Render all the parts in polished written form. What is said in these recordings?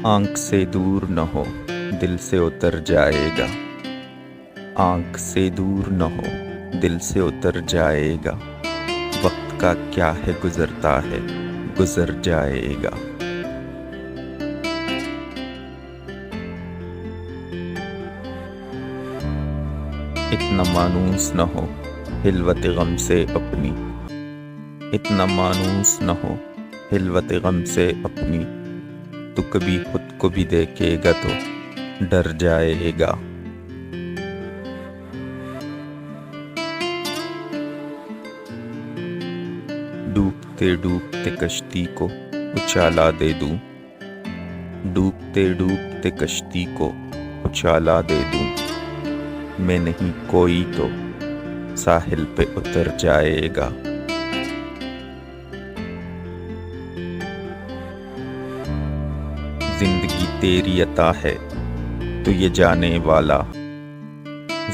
آنکھ سے دور نہ ہو دل سے اتر جائے گا، آنکھ سے دور نہ ہو دل سے اتر جائے گا، وقت کا کیا ہے گزرتا ہے گزر جائے گا۔ اتنا مانوس نہ ہو حلوت غم سے اپنی، اتنا مانوس نہ ہو حلوت غم سے اپنی، تو کبھی خود کو بھی دیکھے گا تو ڈر جائے گا۔ ڈوبتے ڈوبتے کشتی کو اچالا دے دوں، ڈوبتے ڈوبتے کشتی کو اچالا دے دوں، میں نہیں کوئی تو ساحل پہ اتر جائے گا۔ زندگی تیری عطا ہے تو یہ جانے والا،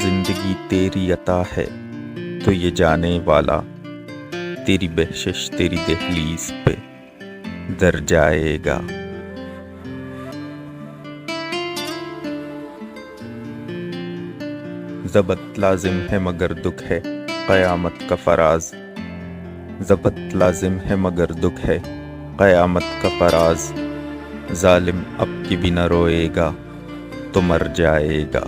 زندگی تیری عطا ہے تو یہ جانے والا، تیری بخشش تیری دہلیز پہ در جائے گا۔ ضبط لازم ہے مگر دکھ ہے قیامت کا فراز، ضبط لازم ہے مگر دکھ ہے قیامت کا فراز، ظالم اب کی بھی نہ روئے گا تو مر جائے گا۔